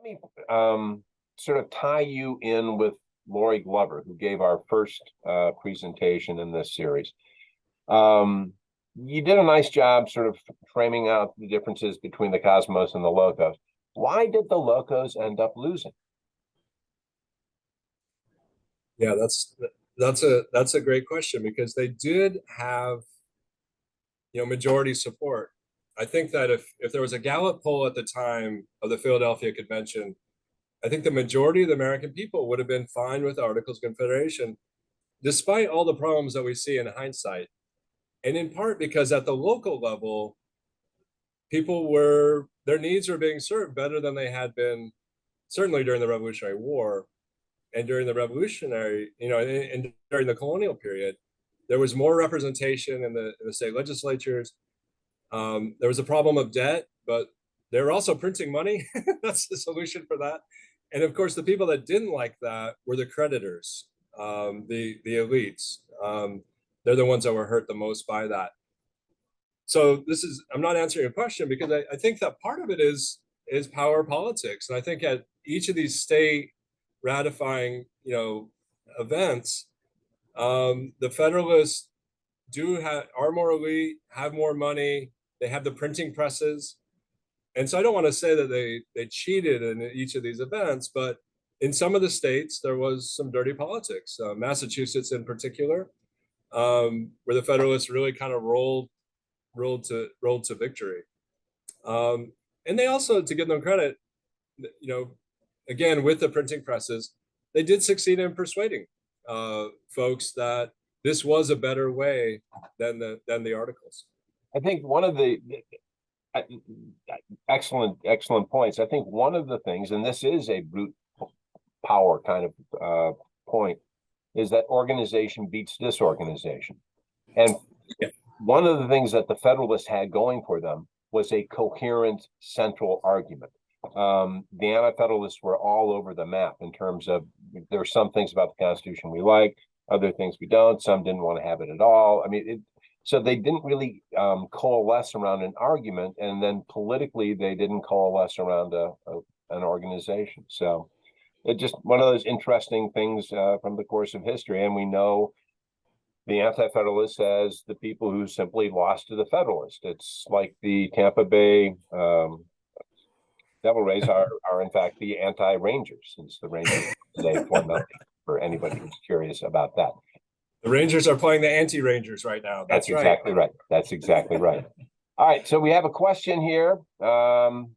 me sort of tie you in with Lori Glover, who gave our first presentation in this series. You did a nice job sort of framing out the differences between the cosmos and the locos. Why did the locos end up losing? Yeah, that's a great question because they did have majority support. I think that if there was a Gallup poll at the time of the Philadelphia Convention, I think the majority of the American people would have been fine with the Articles of Confederation, despite all the problems that we see in hindsight. And in part because at the local level, their needs were being served better than they had been, certainly during the Revolutionary War and during the Revolutionary, and during the colonial period. There was more representation in the state legislatures. There was a problem of debt, but they were also printing money. That's the solution for that. And of course, the people that didn't like that were the creditors, the elites. They're the ones that were hurt the most by that. So I'm not answering your question because I think that part of it is power politics. And I think at each of these state ratifying, events, the Federalists are more elite, have more money, they have the printing presses. And so I don't want to say that they cheated in each of these events, but in some of the states, there was some dirty politics. Massachusetts in particular, where the Federalists really kind of rolled to victory. And they also, to give them credit, again, with the printing presses, they did succeed in persuading folks that this was a better way than the Articles. I think one of the excellent points. I think one of the things, and this is a brute power kind of point, is that organization beats disorganization. And one of the things that the Federalists had going for them was a coherent central argument. The Anti-Federalists were all over the map in terms of there are some things about the Constitution we like, other things we don't. Some didn't want to have it at all. I mean, so they didn't really coalesce around an argument, and then politically they didn't coalesce around an organization. So it's just one of those interesting things from the course of history. And we know the Anti-Federalists as the people who simply lost to the Federalists. It's like the Tampa Bay Devil Rays are in fact the anti-Rangers, since the Rangers they formed up, for anybody who's curious about that. The Rangers are playing the anti-Rangers right now. That's exactly right. That's exactly right. All right, so we have a question here from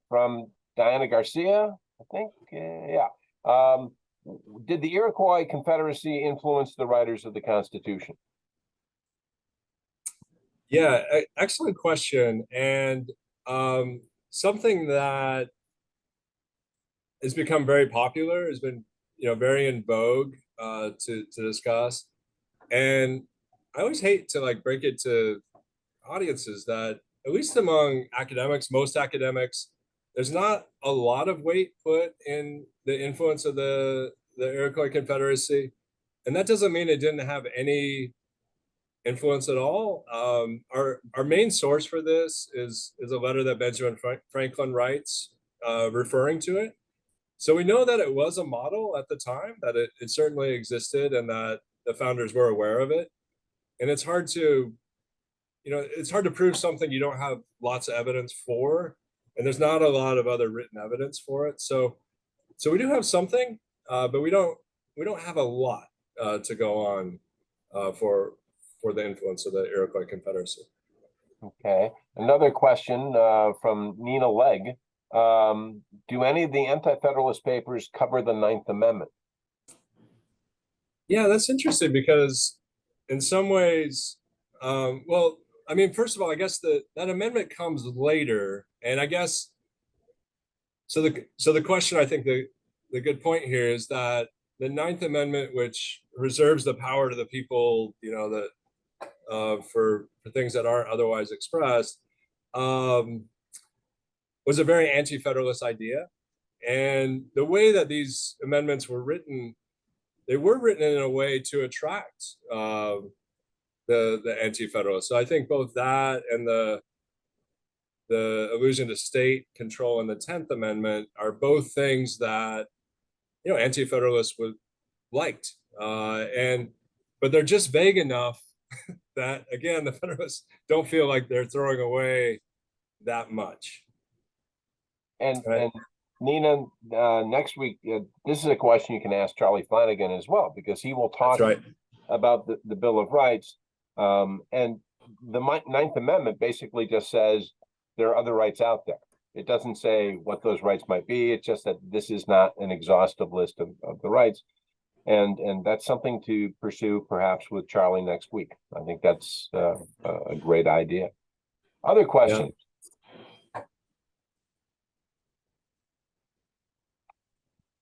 Diana Garcia, I think. Did the Iroquois Confederacy influence the writers of the Constitution? Yeah, excellent question. And something that has become very popular, has been very in vogue to discuss. And I always hate to break it to audiences that, at least among academics, most academics, there's not a lot of weight put in the influence of the Iroquois Confederacy. And that doesn't mean it didn't have any influence at all. Our main source for this is a letter that Benjamin Franklin writes referring to it. So we know that it was a model at the time, that it certainly existed, and that the founders were aware of it. And it's hard to prove something you don't have lots of evidence for, and there's not a lot of other written evidence for it. So we do have something, but we don't have a lot to go on for the influence of the Iroquois Confederacy. Okay, another question from Nina Legg. Do any of the Anti-Federalist papers cover the Ninth Amendment? Yeah, that's interesting because in some ways, well, I mean, first of all, I guess that amendment comes later, and I guess so. The question, I think the good point here is that the Ninth Amendment, which reserves the power to the people, that for things that aren't otherwise expressed, was a very anti-federalist idea. And the way that these amendments were written, they were written in a way to attract the anti-federalists. So I think both that and the allusion to state control in the 10th Amendment are both things that, Anti-Federalists would liked. But they're just vague enough that, again, the Federalists don't feel like they're throwing away that much. And Right. and Nina, next week, this is a question you can ask Charlie Flanagan as well, because he will talk That's right. about the Bill of Rights. And the Ninth Amendment basically just says there are other rights out there. It doesn't say what those rights might be. It's just that this is not an exhaustive list of the rights. And that's something to pursue perhaps with Charlie next week. I think that's a great idea. Other questions?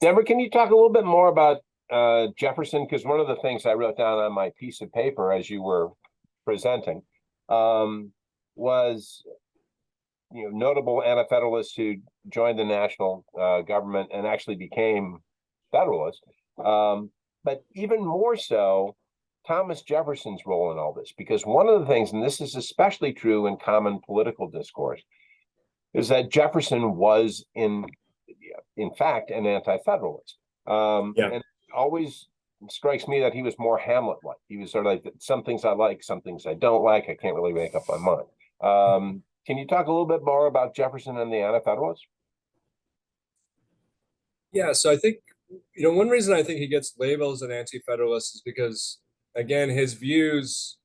Deborah, can you talk a little bit more about Jefferson? Because one of the things I wrote down on my piece of paper as you were presenting was, notable Anti-Federalists who joined the national government and actually became Federalists. But even more so, Thomas Jefferson's role in all this, because one of the things, and this is especially true in common political discourse, is that Jefferson was in fact an Anti-Federalist. And it always strikes me that he was more Hamlet-like. He was sort of like, some things I like, some things I don't like. I can't really make up my mind. Can you talk a little bit more about Jefferson and the Anti-Federalists? Yeah, so I think, one reason I think he gets labeled as an Anti-Federalist is because, again, his views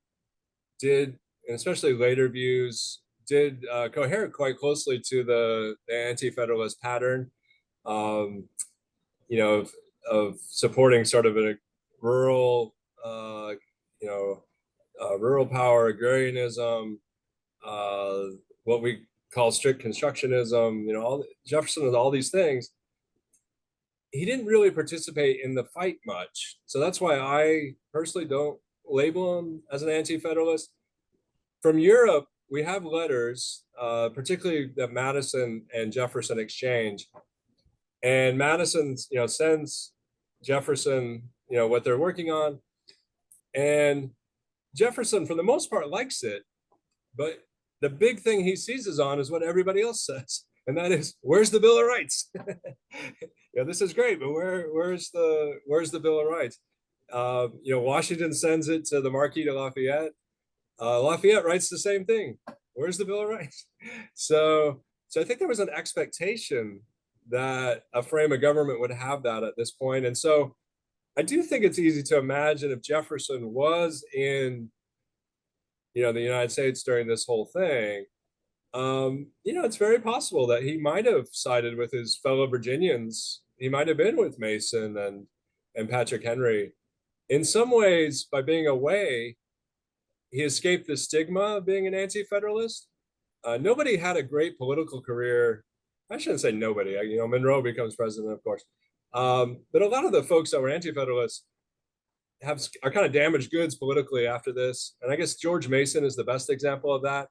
did, and especially later views, did cohere quite closely to the Anti-Federalist pattern, of supporting sort of a rural, rural power, agrarianism, what we call strict constructionism, Jefferson and all these things. He didn't really participate in the fight much. So that's why I personally don't label him as an Anti-Federalist. From Europe, we have letters, particularly that Madison and Jefferson exchange. And Madison, sends Jefferson, what they're working on. And Jefferson, for the most part, likes it. But the big thing he seizes on is what everybody else says. And that is, where's the Bill of Rights? This is great, but where's the Bill of Rights? Washington sends it to the Marquis de Lafayette. Lafayette writes the same thing. Where's the Bill of Rights? So I think there was an expectation that a frame of government would have that at this point. And so I do think it's easy to imagine if Jefferson was in, the United States during this whole thing, it's very possible that he might have sided with his fellow Virginians. He might have been with Mason and Patrick Henry. In some ways, by being away, he escaped the stigma of being an Anti-Federalist. Nobody had a great political career. I shouldn't say nobody. Monroe becomes president, of course. But a lot of the folks that were Anti-Federalists are kind of damaged goods politically after this. And I guess George Mason is the best example of that.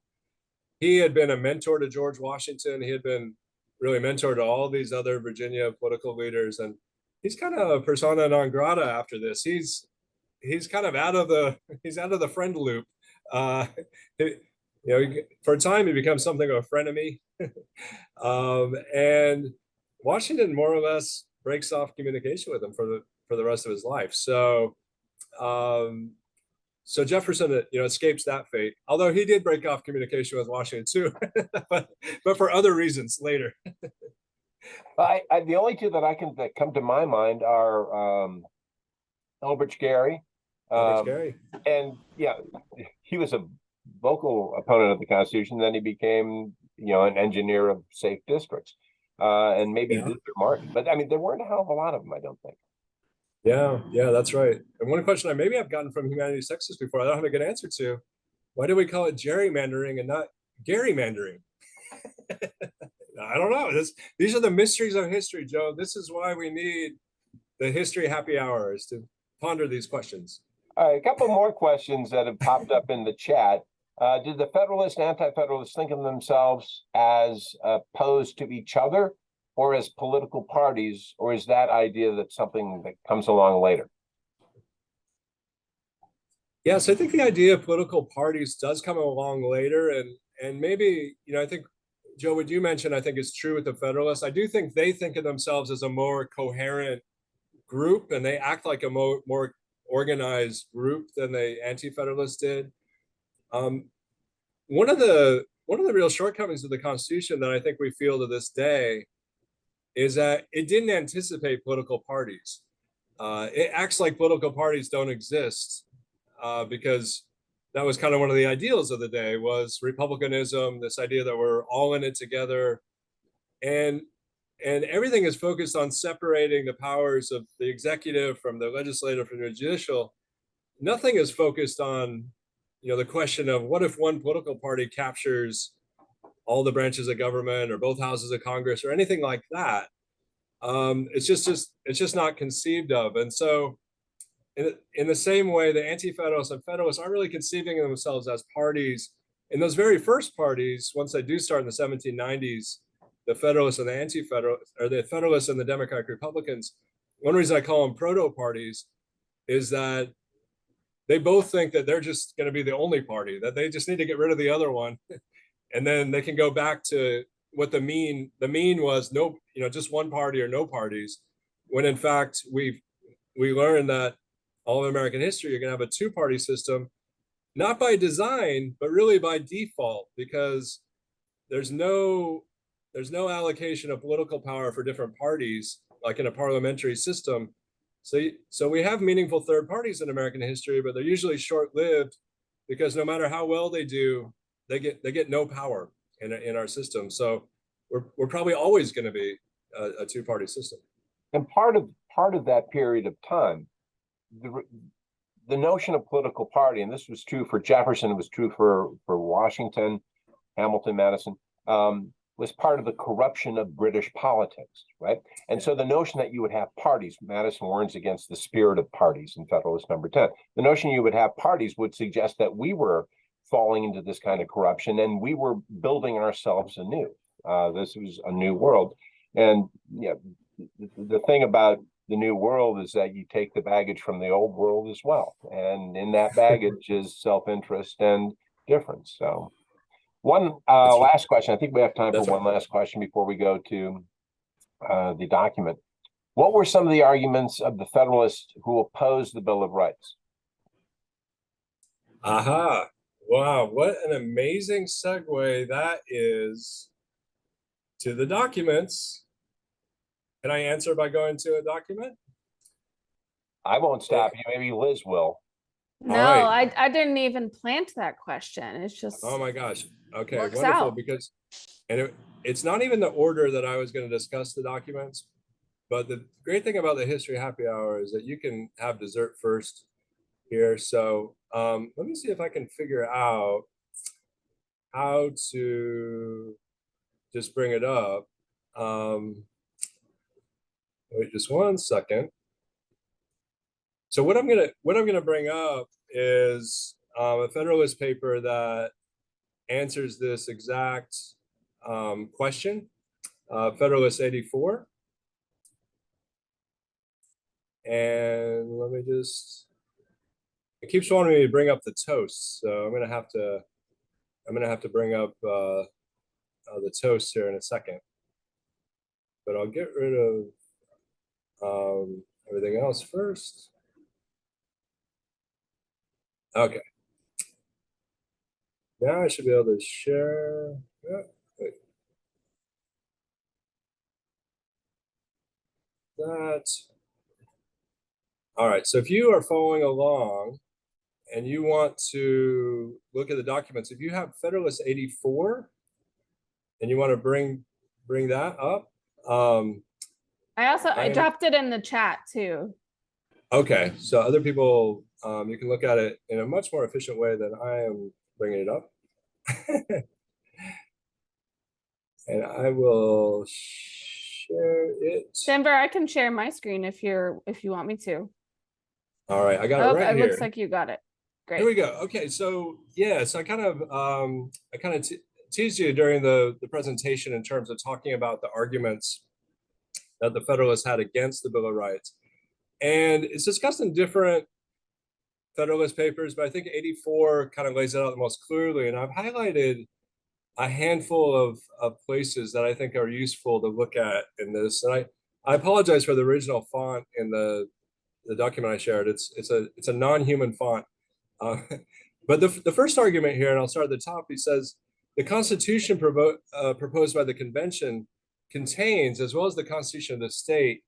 He had been a mentor to George Washington. He had been really mentor to all these other Virginia political leaders. And he's kind of a persona non grata after this. He's kind of out of the friend loop. For a time, he becomes something of a frenemy. And Washington more or less breaks off communication with him for the rest of his life. So Jefferson, escapes that fate. Although he did break off communication with Washington too, but for other reasons later. The only two that come to my mind are Elbridge Gerry. And he was a vocal opponent of the Constitution. Then he became, an engineer of safe districts, and maybe Luther Martin. But I mean, there weren't a hell of a lot of them, I don't think. Yeah, that's right. And one question I've gotten from Humanities Texas before, I don't have a good answer to: why do we call it gerrymandering and not gerrymandering? I don't know. These are the mysteries of history, Joe. This is why we need the history happy hours to ponder these questions. All right, a couple more questions that have popped up in the chat. Did the Federalists and Anti-Federalists think of themselves as opposed to each other or as political parties, or is that idea that something that comes along later? Yes, I think the idea of political parties does come along later, and maybe, I think Joe, what you mentioned, I think is true with the Federalists. I do think they think of themselves as a more coherent group, and they act like a more organized group than the Anti-Federalists did. One of the real shortcomings of the Constitution that I think we feel to this day is that it didn't anticipate political parties. It acts like political parties don't exist because that was kind of one of the ideals of the day, was republicanism, this idea that we're all in it together, and everything is focused on separating the powers of the executive from the legislative from the judicial. Nothing is focused on, the question of what if one political party captures all the branches of government or both houses of Congress or anything like that. It's just not conceived of. And so in the same way, the Anti-Federalists and Federalists aren't really conceiving of themselves as parties. In those very first parties, once they do start in the 1790s, the Federalists and the Anti-Federalists, or the Federalists and the Democratic Republicans, one reason I call them proto-parties is that they both think that they're just going to be the only party, that they just need to get rid of the other one. And then they can go back to what the mean was, no, just one party or no parties, when in fact we learned that all of American history, you're going to have a two-party system, not by design, but really by default, because there's no allocation of political power for different parties, like in a parliamentary system. So we have meaningful third parties in American history, but they're usually short-lived because no matter how well they do, they get no power in our system. So we're probably always going to be a two-party system. And part of that period of time, the notion of political party, and this was true for Jefferson, it was true for Washington, Hamilton, Madison, was part of the corruption of British politics, right? And so the notion that you would have parties, Madison warns against the spirit of parties in Federalist number 10. The notion you would have parties would suggest that we were falling into this kind of corruption and we were building ourselves anew. This was a new world. And the thing about the new world is that you take the baggage from the old world as well. And in that baggage is self-interest and difference. So one last question. I think we have time for one last question before we go to the document. What were some of the arguments of the Federalists who opposed the Bill of Rights? Aha. Wow, what an amazing segue that is to the documents. Can I answer by going to a document? I won't stop you. Maybe Liz will. No, right. I didn't even plant that question. It's just, oh my gosh. Okay, works wonderful. out. Because, and it's not even the order that I was going to discuss the documents, but the great thing about the History Happy Hour is that you can have dessert first here. So let me see if I can figure out how to just bring it up. Wait just one second. So what I'm gonna bring up is a Federalist paper that answers this exact question, Federalist 84. And let me just, it keeps wanting me to bring up the toast, so I'm gonna have to bring up the toast here in a second. But I'll get rid of everything else first. Okay. Now I should be able to share. Yeah, wait. That. All right, so if you are following along and you want to look at the documents, if you have Federalist 84 and you want to bring that up. I dropped it in the chat too. Okay, so other people, you can look at it in a much more efficient way than I am bringing it up. And I will share it. Denver, I can share my screen if you want me to. All right, I got it right it here. looks like you got it. Great. Here we go. Okay, so yeah, so I kind of teased you during the presentation in terms of talking about the arguments that the Federalists had against the Bill of Rights. And it's discussed in different Federalist papers, but I think 84 kind of lays it out the most clearly. And I've highlighted a handful of places that I think are useful to look at in this. And I apologize for the original font in the document I shared. It's a non-human font. But the first argument here, and I'll start at the top, he says, the Constitution proposed by the convention contains, as well as the Constitution of the state,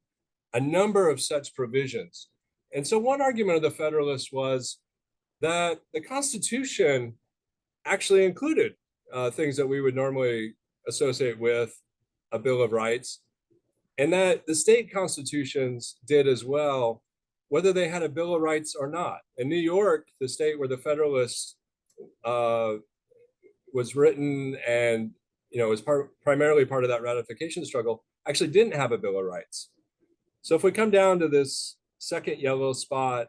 a number of such provisions. And so one argument of the Federalists was that the Constitution actually included things that we would normally associate with a Bill of Rights, and that the state constitutions did as well, whether they had a Bill of Rights or not. In New York, the state where the Federalists was written and was primarily part of that ratification struggle, actually didn't have a Bill of Rights. So if we come down to this second yellow spot,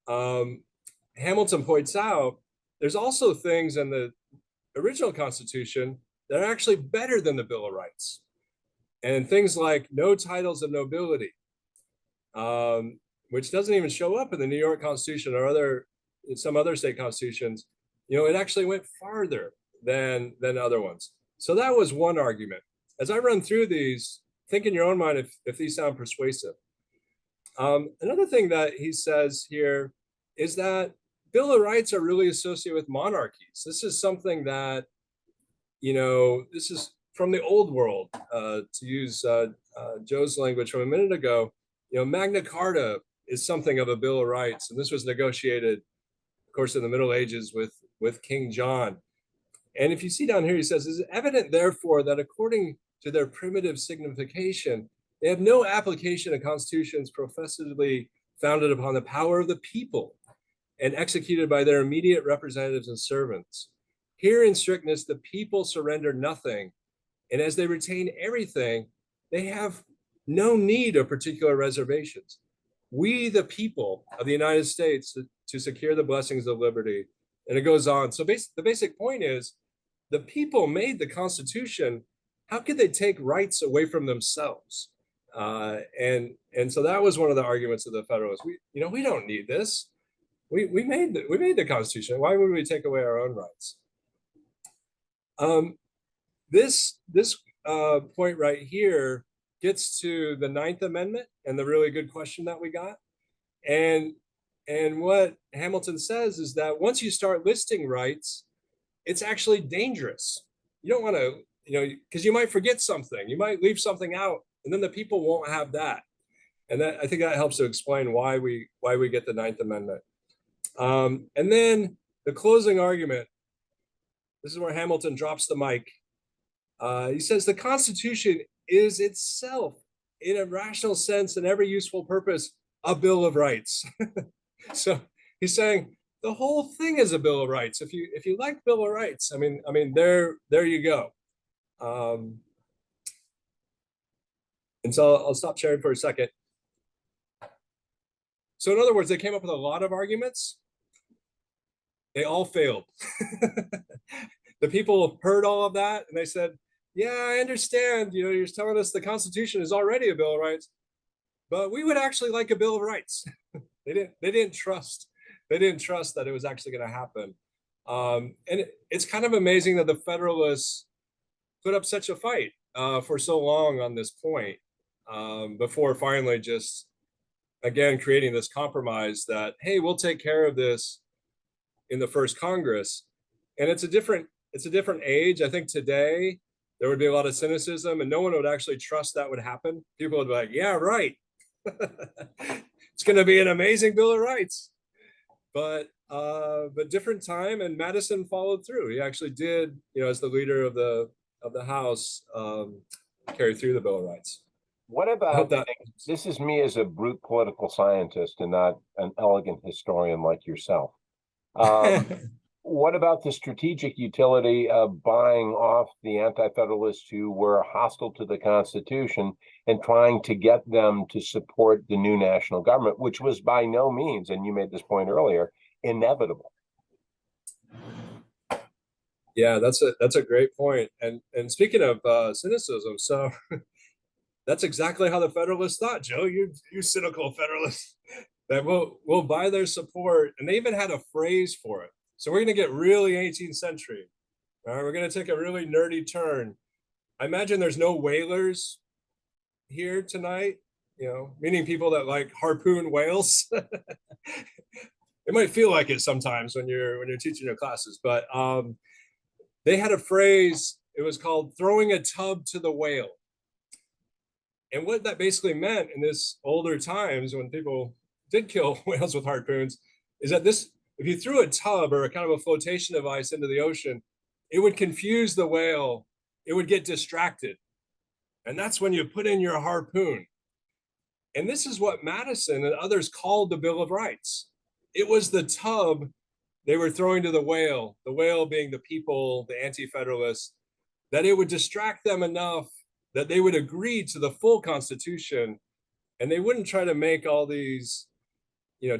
Hamilton points out there's also things in the original Constitution that are actually better than the Bill of Rights. And things like no titles of nobility, which doesn't even show up in the New York Constitution or some other state constitutions. It actually went farther than other ones. So that was one argument. As I run through these, think in your own mind if these sound persuasive. Another thing that he says here is that Bill of Rights are really associated with monarchies. This is something that, this is from the old world, to use Joe's language from a minute ago. Magna Carta is something of a Bill of Rights, and this was negotiated, of course, in the Middle Ages with King John. And if you see down here, he says, "It's evident, therefore, that according to their primitive signification, they have no application to constitutions professedly founded upon the power of the people and executed by their immediate representatives and servants. Here, in strictness, the people surrender nothing, and as they retain everything, they have no need of particular reservations. We, the people of the United States, to secure the blessings of liberty." And it goes on. So the basic point is, the people made the Constitution. How could they take rights away from themselves? And so that was one of the arguments of the Federalists. We don't need this. We made the Constitution. Why would we take away our own rights? This point right here gets to the Ninth Amendment and the really good question that we got. And what Hamilton says is that once you start listing rights, it's actually dangerous. You don't want to, because you might forget something. You might leave something out, and then the people won't have that. And I think that helps to explain why we get the Ninth Amendment. And then the closing argument. This is where Hamilton drops the mic. He says the Constitution is itself, in a rational sense and every useful purpose, a Bill of Rights. So he's saying the whole thing is a Bill of Rights. If you like Bill of Rights, I mean, there you go. And so I'll stop sharing for a second. So in other words, they came up with a lot of arguments. They all failed. The people heard all of that and they said, "Yeah, I understand. You're telling us the Constitution is already a Bill of Rights, but we would actually like a Bill of Rights." They didn't trust that it was actually going to happen. And it's kind of amazing that the Federalists put up such a fight for so long on this point before finally just, again, creating this compromise that, hey, we'll take care of this in the first Congress. And it's a different age. I think today there would be a lot of cynicism and no one would actually trust that would happen. People would be like, yeah, right. It's going to be an amazing Bill of Rights. But different time, and Madison followed through. He actually did, as the leader of the House, carry through the Bill of Rights. What about this is me as a brute political scientist and not an elegant historian like yourself. What about the strategic utility of buying off the Anti-Federalists who were hostile to the Constitution and trying to get them to support the new national government, which was by no means, and you made this point earlier, inevitable? Yeah, that's a great point. And speaking of cynicism, so that's exactly how the Federalists thought, Joe. You cynical Federalists, that we'll buy their support, and they even had a phrase for it. So we're going to get really 18th century, All right, we're going to take a really nerdy turn. I imagine there's no whalers here tonight, meaning people that like harpoon whales. It might feel like it sometimes when you're teaching your classes, but they had a phrase. It was called throwing a tub to the whale. And what that basically meant in this older times when people did kill whales with harpoons is that if you threw a tub or a kind of a flotation device into the ocean, it would confuse the whale. It would get distracted. And that's when you put in your harpoon. And this is what Madison and others called the Bill of Rights. It was the tub they were throwing to the whale being the people, the Anti-Federalists, that it would distract them enough that they would agree to the full Constitution, and they wouldn't try to make all these,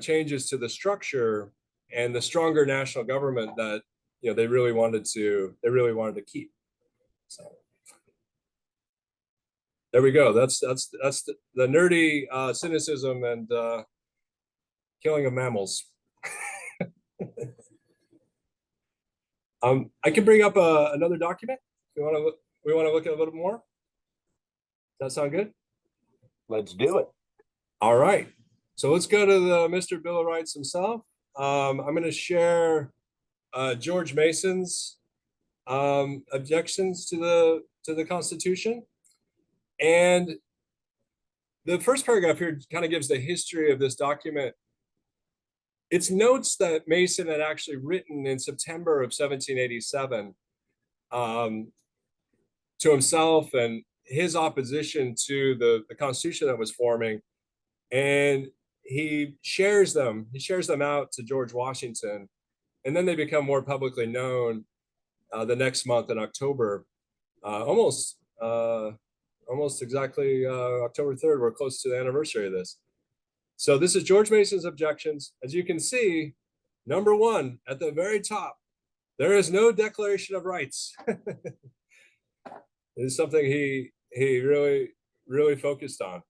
changes to the structure and the stronger national government that they really wanted to keep. So there we go. That's the nerdy cynicism and killing of mammals. I can bring up another document. We want to look at a little more. Does that sound good? Let's do it. All right. So let's go to the Mr. Bill of Rights himself. I'm going to share George Mason's objections to the Constitution. And the first paragraph here kind of gives the history of this document. It's notes that Mason had actually written in September of 1787 to himself and his opposition to the Constitution that was forming. And he shares them out to George Washington. And then they become more publicly known the next month in October, almost exactly October 3rd. We're close to the anniversary of this. So this is George Mason's objections. As you can see, number one, at the very top, there is no Declaration of Rights. This is something he really, really focused on.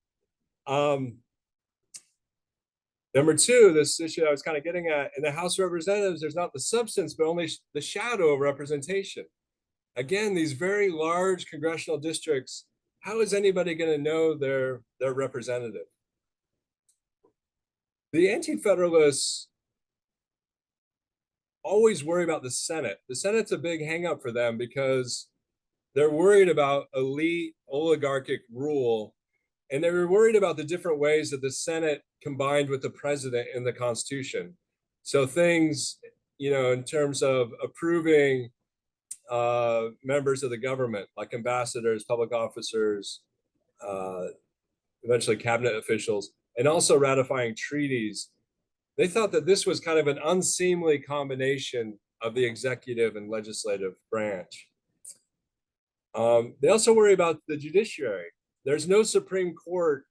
Number two, this issue I was kind of getting at, in the House of Representatives, there's not the substance, but only the shadow of representation. Again, these very large congressional districts, how is anybody going to know their representative? The Anti-Federalists always worry about the Senate. The Senate's a big hang-up for them because they're worried about elite oligarchic rule, and they were worried about the different ways that the Senate combined with the president in the Constitution. So things, in terms of approving members of the government, like ambassadors, public officers, eventually cabinet officials, and also ratifying treaties. They thought that this was kind of an unseemly combination of the executive and legislative branch. They also worry about the judiciary. There's no Supreme Court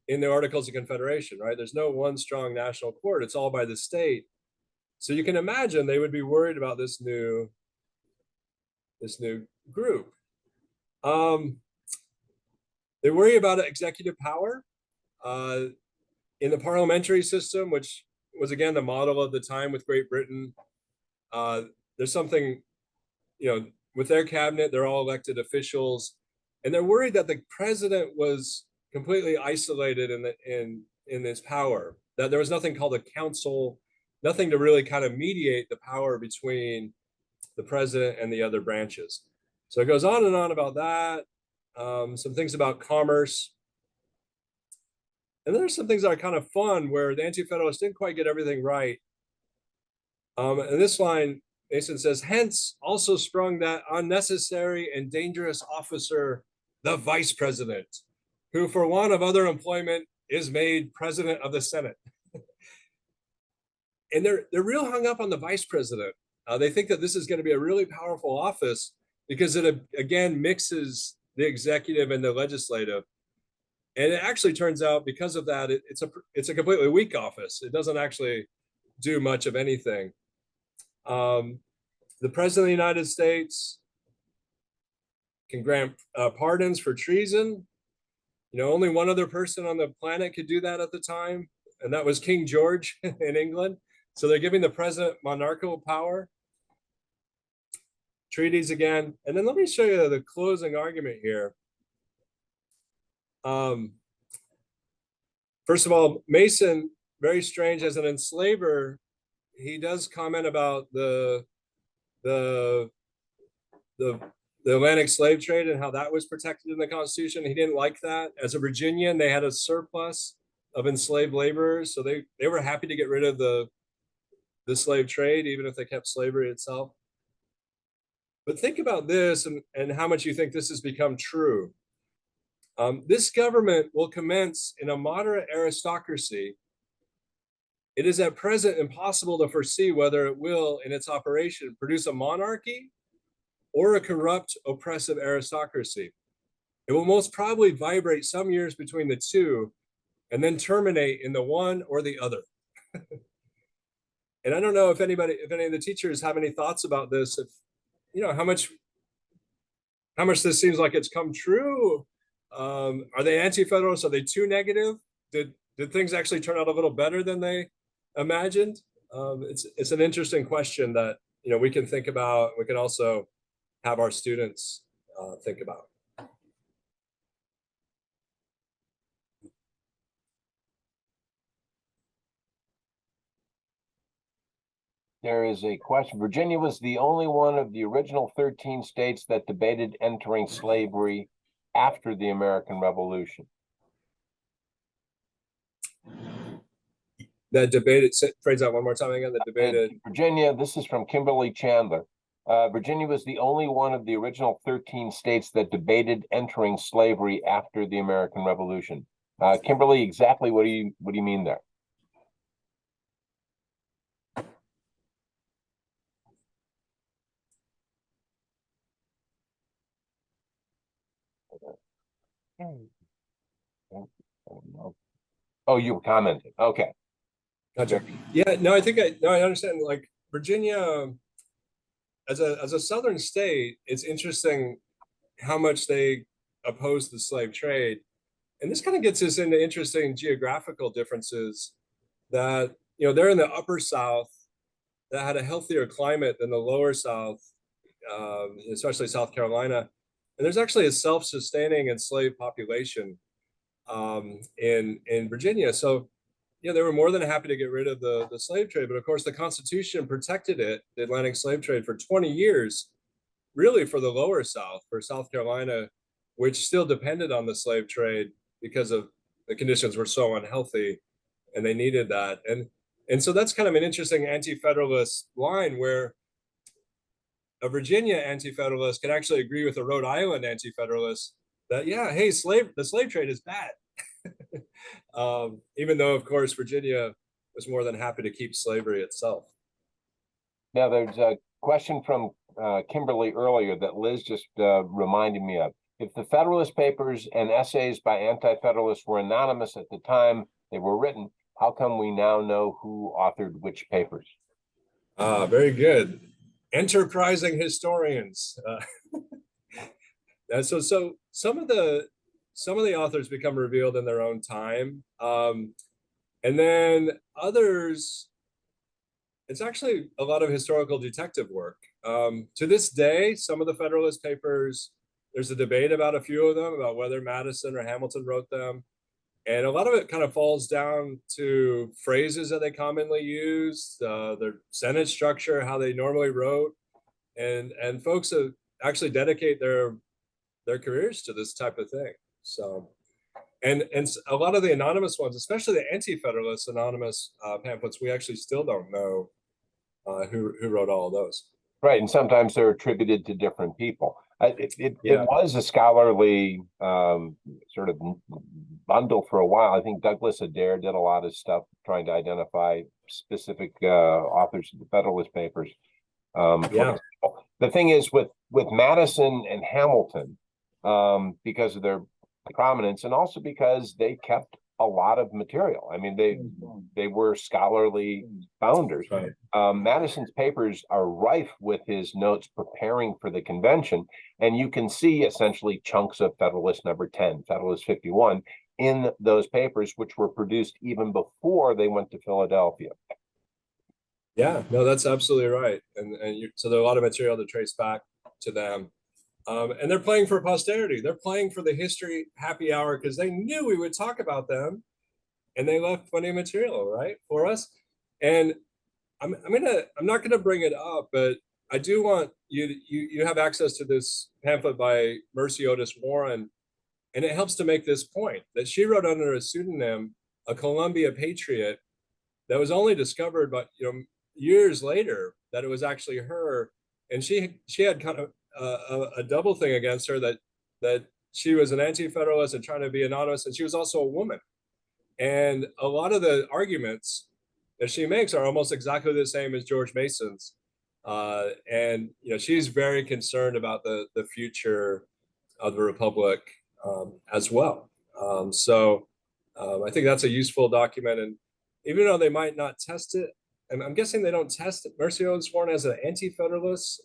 in the Articles of Confederation, right? There's no one strong national court. It's all by the state. So you can imagine they would be worried about this new group. They worry about executive power. In the parliamentary system, which was again the model of the time with Great Britain, there's something, with their cabinet, they're all elected officials, and they're worried that the president was completely isolated in this power, that there was nothing called a council, nothing to really kind of mediate the power between the president and the other branches. So it goes on and on about that. Some things about commerce. And there's some things that are kind of fun where the Anti-Federalists didn't quite get everything right. And this line, Mason says, hence also sprung that unnecessary and dangerous officer, the vice president, who for want of other employment is made president of the Senate. And they're real hung up on the vice president. They think that this is going to be a really powerful office because it, again, mixes the executive and the legislative. And it actually turns out, because of that, it's a completely weak office. It doesn't actually do much of anything. The president of the United States can grant pardons for treason. Only one other person on the planet could do that at the time, and that was King George in England. So they're giving the president monarchical power. treaties again. And then let me show you the closing argument here. First of all, Mason, very strange, as an enslaver, he does comment about the Atlantic slave trade and how that was protected in the Constitution. He didn't like that. As a Virginian, they had a surplus of enslaved laborers, so they were happy to get rid of the slave trade, even if they kept slavery itself. But think about this and how much you think this has become true. This government will commence in a moderate aristocracy. It is at present impossible to foresee whether it will, in its operation, produce a monarchy or a corrupt, oppressive aristocracy. It will most probably vibrate some years between the two and then terminate in the one or the other. And I don't know if any of the teachers have any thoughts about this, if how much this seems like it's come true. Are they anti-federalists? Are they too negative? Did things actually turn out a little better than they imagined? It's an interesting question that we can think about. We can also have our students think about. There is a question. Virginia was the only one of the original 13 states that debated entering slavery after the American Revolution. That debated, phrase that one more time again, that debated. Virginia, this is from Kimberly Chandler. Virginia was the only one of the original 13 states that debated entering slavery after the American Revolution. Kimberly, exactly what do you mean there? Oh, you were commenting. Okay. Gotcha. Yeah, no, I understand. Like Virginia, as a southern state, it's interesting how much they oppose the slave trade. And this kind of gets us into interesting geographical differences that, they're in the upper South that had a healthier climate than the lower South, especially South Carolina. And there's actually a self-sustaining enslaved population in Virginia. So, they were more than happy to get rid of the slave trade. But of course, the Constitution protected it, the Atlantic slave trade, for 20 years, really for the lower South, for South Carolina, which still depended on the slave trade because of the conditions were so unhealthy, and they needed that. And so that's kind of an interesting anti-federalist line, where a Virginia anti-federalist can actually agree with a Rhode Island anti-federalist that, yeah, hey, the slave trade is bad. Even though, of course, Virginia was more than happy to keep slavery itself. Now, there's a question from Kimberly earlier that Liz just reminded me of. If the Federalist Papers and essays by anti-federalists were anonymous at the time they were written, how come we now know who authored which papers? Very good. Enterprising historians. So some of the authors become revealed in their own time. And then others, it's actually a lot of historical detective work. To this day, some of the Federalist Papers, there's a debate about a few of them, about whether Madison or Hamilton wrote them. And a lot of it kind of falls down to phrases that they commonly used, their sentence structure, how they normally wrote. And folks have actually dedicate their careers to this type of thing. So, and a lot of the anonymous ones, especially the Anti-Federalist anonymous pamphlets, we actually still don't know who wrote all of those. Right, and sometimes they're attributed to different people. It was a scholarly sort of bundle for a while. I think Douglas Adair did a lot of stuff trying to identify specific authors of the Federalist Papers. The thing is with Madison and Hamilton, because of their prominence, and also because they kept a lot of material. I mean, they were scholarly founders. Right. Madison's papers are rife with his notes preparing for the convention, and you can see essentially chunks of Federalist Number 10, Federalist 51 in those papers, which were produced even before they went to Philadelphia. Yeah, no, that's absolutely right. And so there are a lot of material to trace back. to them. And they're playing for posterity. They're playing for the history happy hour because they knew we would talk about them, and they left plenty of material, right, for us. And I'm not gonna bring it up, but I do want you have access to this pamphlet by Mercy Otis Warren, and it helps to make this point that she wrote under a pseudonym, a Columbia Patriot, that was only discovered, but years later, that it was actually her, and she had kind of a double thing against her, that she was an anti-federalist and trying to be anonymous, and she was also a woman. And a lot of the arguments that she makes are almost exactly the same as George Mason's. And she's very concerned about the future of the Republic as well. So I think that's a useful document. And even though they might not test it, and I'm guessing they don't test it, Mercy Otis Warren as an anti-federalist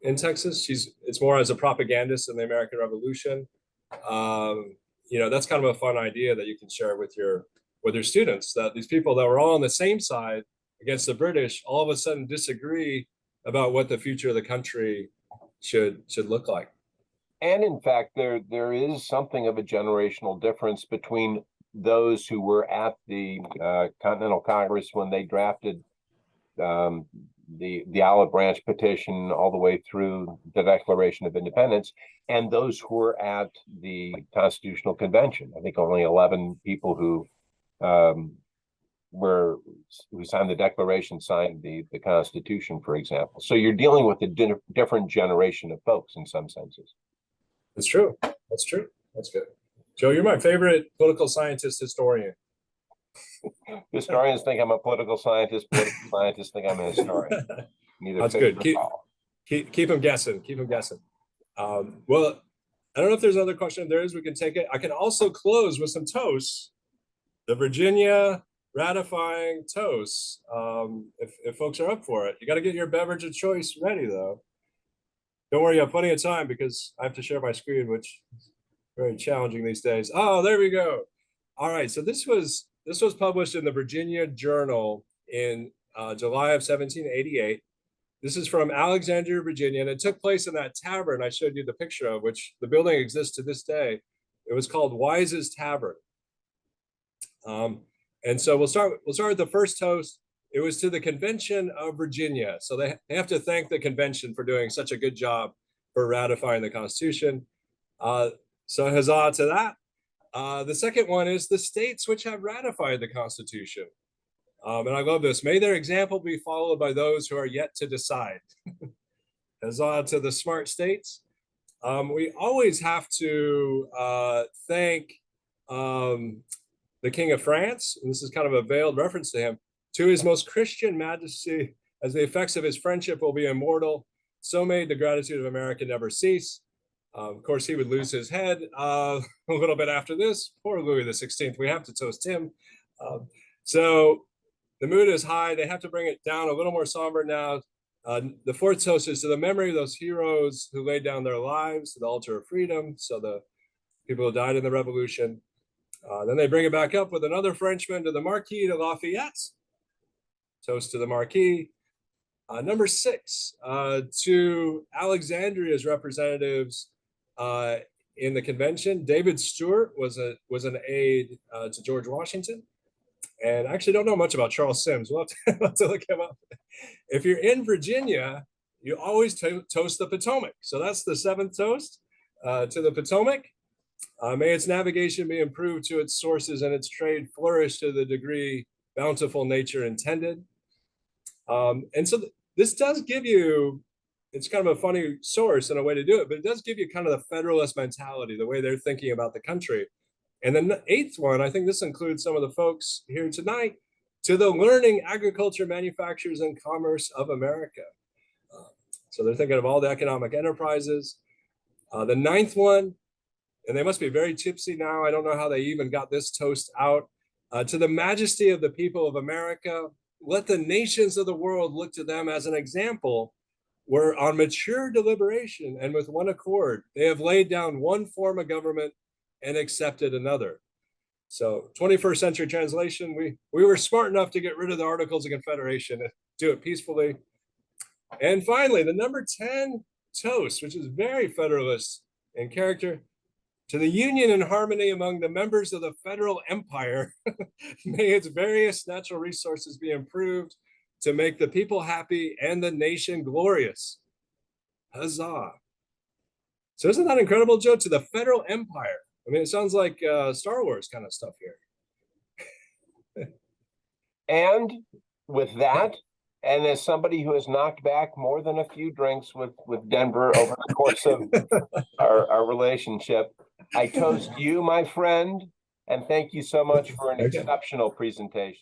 in Texas. It's more as a propagandist in the American Revolution. That's kind of a fun idea that you can share with your students, that these people that were all on the same side against the British all of a sudden disagree about what the future of the country should look like. And in fact, there is something of a generational difference between those who were at the Continental Congress when they drafted the Olive Branch petition all the way through the Declaration of Independence, and those who were at the Constitutional Convention. I think only 11 people who signed the Declaration signed the Constitution, for example. So you're dealing with a different generation of folks in some senses. That's true. That's true. That's good. Joe, you're my favorite political scientist historian. Historians think I'm a political scientist. Political scientists think I'm a historian. That's good. Keep them guessing. Keep them guessing. Well, I don't know if there's another question. If there is, we can take it. I can also close with some toasts. The Virginia ratifying toasts. If folks are up for it, you got to get your beverage of choice ready, though. Don't worry, you have plenty of time because I have to share my screen, which is very challenging these days. Oh, there we go. All right, so this was published in the Virginia Journal in July of 1788. This is from Alexandria, Virginia, and it took place in that tavern I showed you the picture of, which the building exists to this day. It was called Wise's Tavern. And so we'll start with the first toast. It was to the Convention of Virginia. So they have to thank the convention for doing such a good job for ratifying the Constitution. So huzzah to that. The second one is the states which have ratified the Constitution. And I love this. May their example be followed by those who are yet to decide. Huzzah to the smart states. We always have to thank the King of France, and this is kind of a veiled reference to him, to his most Christian majesty, as the effects of his friendship will be immortal, so may the gratitude of America never cease. Of course, he would lose his head a little bit after this. Poor Louis XVI, we have to toast him. So the mood is high. They have to bring it down a little more somber now. The fourth toast is to the memory of those heroes who laid down their lives to the altar of freedom. So the people who died in the Revolution. Then they bring it back up with another Frenchman, to the Marquis de Lafayette. Toast to the Marquis. Number 6, to Alexandria's representatives in the convention. David Stewart was an aide to George Washington. And I actually don't know much about Charles Sims. We'll have to look him up. If you're in Virginia, you always toast the Potomac. So that's the 7th toast, to the Potomac. May its navigation be improved to its sources and its trade flourish to the degree bountiful nature intended. And so this does give you, it's kind of a funny source and a way to do it, but it does give you kind of the Federalist mentality, the way they're thinking about the country. And then the 8th one, I think this includes some of the folks here tonight, to the learning, agriculture, manufactures, and commerce of America. So they're thinking of all the economic enterprises. The 9th one, and they must be very tipsy now. I don't know how they even got this toast out. To the majesty of the people of America, let the nations of the world look to them as an example, where on mature deliberation and with one accord, they have laid down one form of government and accepted another. So 21st century translation, we were smart enough to get rid of the Articles of Confederation and do it peacefully. And finally, the number 10 toast, which is very Federalist in character. To the union and harmony among the members of the federal empire, may its various natural resources be improved to make the people happy and the nation glorious. Huzzah. So isn't that incredible, Joe? To the federal empire. I mean, it sounds like Star Wars kind of stuff here. And with that, and as somebody who has knocked back more than a few drinks with Denver over the course of our relationship, I toast you, my friend, and thank you so much for an exceptional presentation.